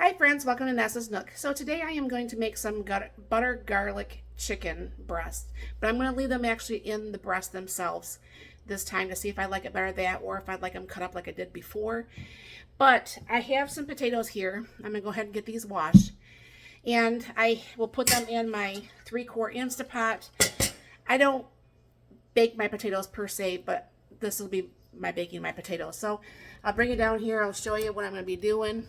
Hi friends, welcome to Nessa's Nook. So today I am going to make some butter garlic chicken breast, but I'm going to leave them actually in the breast themselves this time to see if I like it better that or if I'd like them cut up like I did before. But I have some potatoes here. I'm going to go ahead and get these washed, and I will put them in my 3-quart Instapot. I don't bake my potatoes per se, but this will be my baking my potatoes. So I'll bring it down here. I'll show you what I'm going to be doing.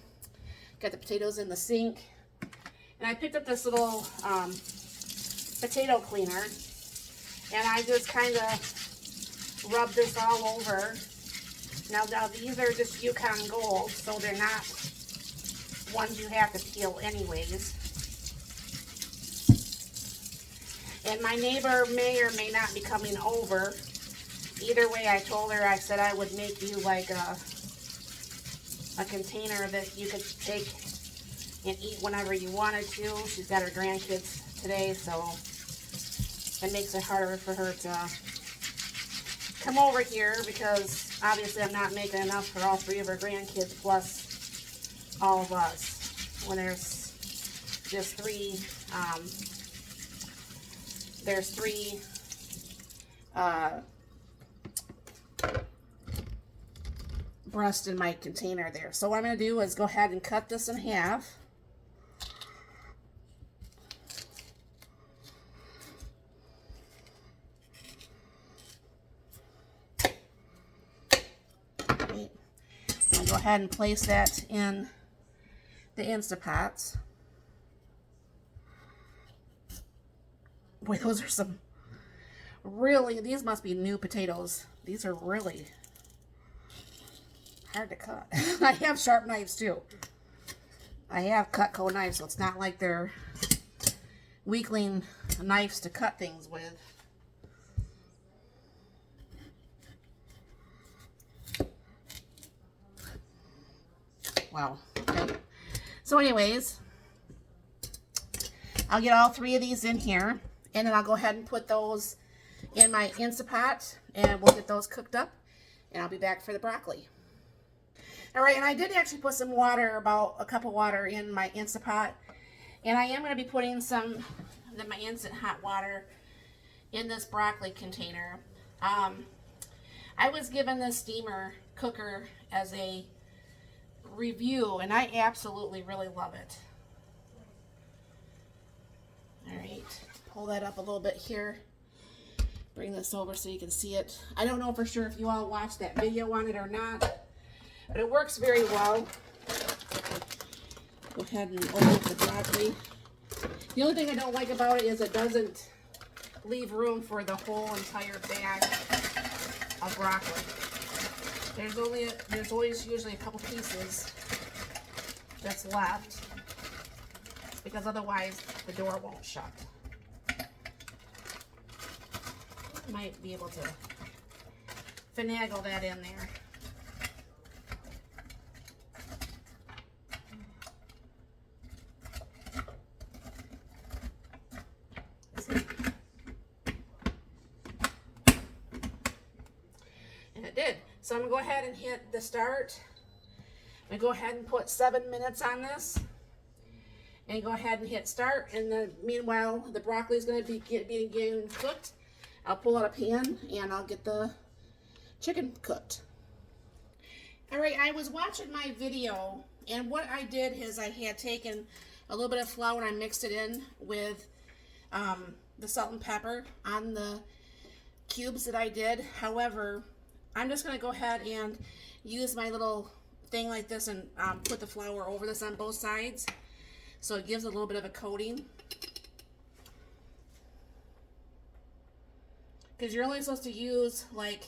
Got the potatoes in the sink, and I picked up this little potato cleaner, and I just kind of rub this all over. Now these are just Yukon Gold, so they're not ones you have to peel anyways. And my neighbor may or may not be coming over. Either way, I told her, I said I would make you like a container that you could take and eat whenever you wanted to. She's got her grandkids today, so it makes it harder for her to come over here because obviously I'm not making enough for all 3 of her grandkids plus all of us. When there's just 3, there's 3 breast in my container there. So what I'm going to do is go ahead and cut this in half. Okay. I'll go ahead and place that in the Instapots. Boy, those are some really, these must be new potatoes. These are really hard to cut. I have sharp knives too. I have Cutco knives, so it's not like they're weakling knives to cut things with. Wow. Okay. So anyways, I'll get all 3 of these in here, and then I'll go ahead and put those in my Instapot, and we'll get those cooked up, and I'll be back for the broccoli. All right, and I did actually put some water, about a cup of water in my Instapot, and I am going to be putting some of my instant hot water in this broccoli container. I was given this steamer cooker as a review, and I absolutely really love it. All right, pull that up a little bit here. Bring this over so you can see it. I don't know for sure if you all watched that video on it or not, but it works very well. Go ahead and open up the broccoli. The only thing I don't like about it is it doesn't leave room for the whole entire bag of broccoli. There's always usually a couple pieces that's left because otherwise the door won't shut. Might be able to finagle that in there. And it did. So I'm going to go ahead and hit the start. I'm going to go ahead and put 7 minutes on this. And go ahead and hit start. And then meanwhile, the broccoli is going to be getting cooked. I'll pull out a pan and I'll get the chicken cooked. All right, I was watching my video, and what I did is I had taken a little bit of flour and I mixed it in with the salt and pepper on the cubes that I did. However, I'm just going to go ahead and use my little thing like this and put the flour over this on both sides so it gives a little bit of a coating. Because you're only supposed to use like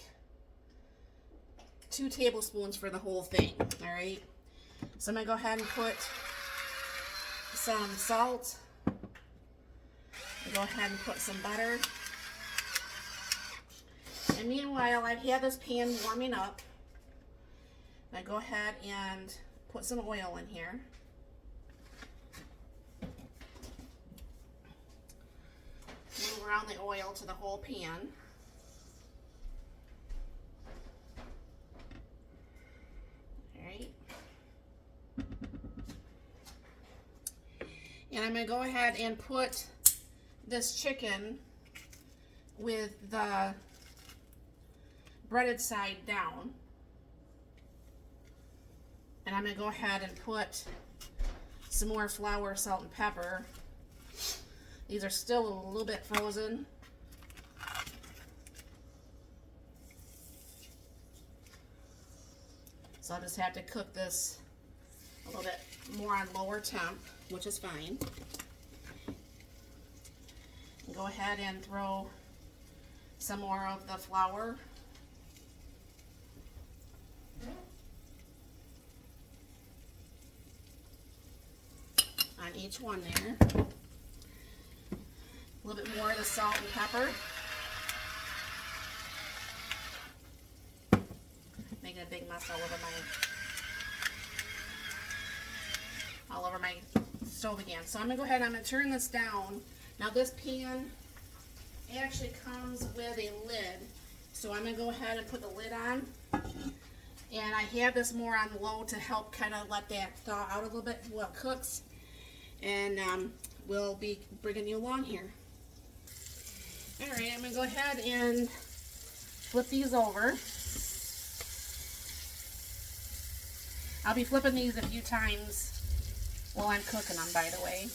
2 tablespoons for the whole thing, all right? So I'm going to go ahead and put some salt. Go ahead and put some butter. And meanwhile, I've had this pan warming up. I go ahead and put some oil in here. Move around the oil to the whole pan. All right. And I'm going to go ahead and put this chicken with the breaded side down. And I'm going to go ahead and put some more flour, salt, and pepper. These are still a little bit frozen. So I'll just have to cook this a little bit more on lower temp, which is fine. And go ahead and throw some more of the flour. On each one there. A little bit more of the salt and pepper. Making a big mess all over my stove again. So I'm gonna go ahead and I'm gonna turn this down. Now this pan actually comes with a lid. So I'm gonna go ahead and put the lid on. And I have this more on low to help kind of let that thaw out a little bit while it cooks. And we'll be bringing you along here. Alright, I'm going to go ahead and flip these over. I'll be flipping these a few times while I'm cooking them, by the way.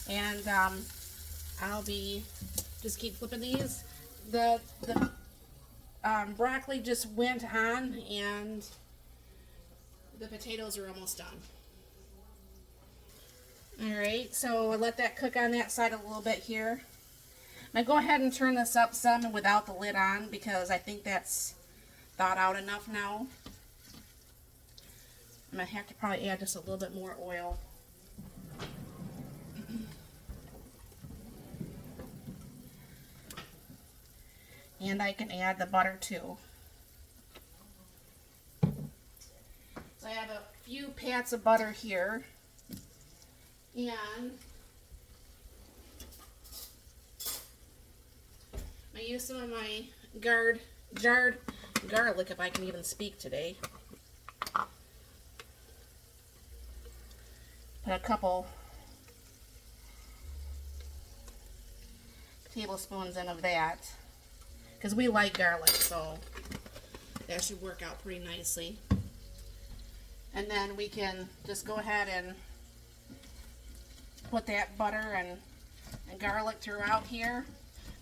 And I'll be just keep flipping these. The broccoli just went on and the potatoes are almost done. Alright, so I'll let that cook on that side a little bit here. I'm going to go ahead and turn this up some without the lid on because I think that's thawed out enough now. I'm going to have to probably add just a little bit more oil. And I can add the butter too. So I have a few pats of butter here. And I use some of my jarred garlic, if I can even speak today. Put a couple tablespoons in of that, because we like garlic, so that should work out pretty nicely. And then we can just go ahead and put that butter and garlic throughout here.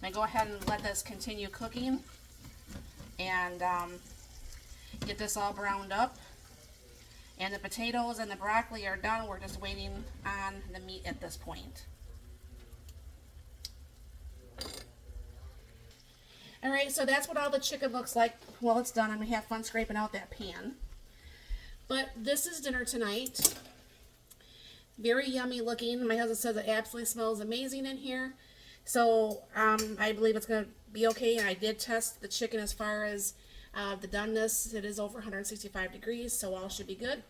And go ahead and let this continue cooking and get this all browned up. And the potatoes and the broccoli are done. We're just waiting on the meat at this point. Alright, so that's what all the chicken looks like while it's done. I'm going to have fun scraping out that pan. But this is dinner tonight. Very yummy looking. My husband says it absolutely smells amazing in here. So I believe it's going to be okay. And I did test the chicken as far as the doneness. It is over 165 degrees, so all should be good.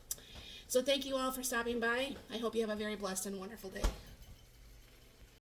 So thank you all for stopping by. I hope you have a very blessed and wonderful day.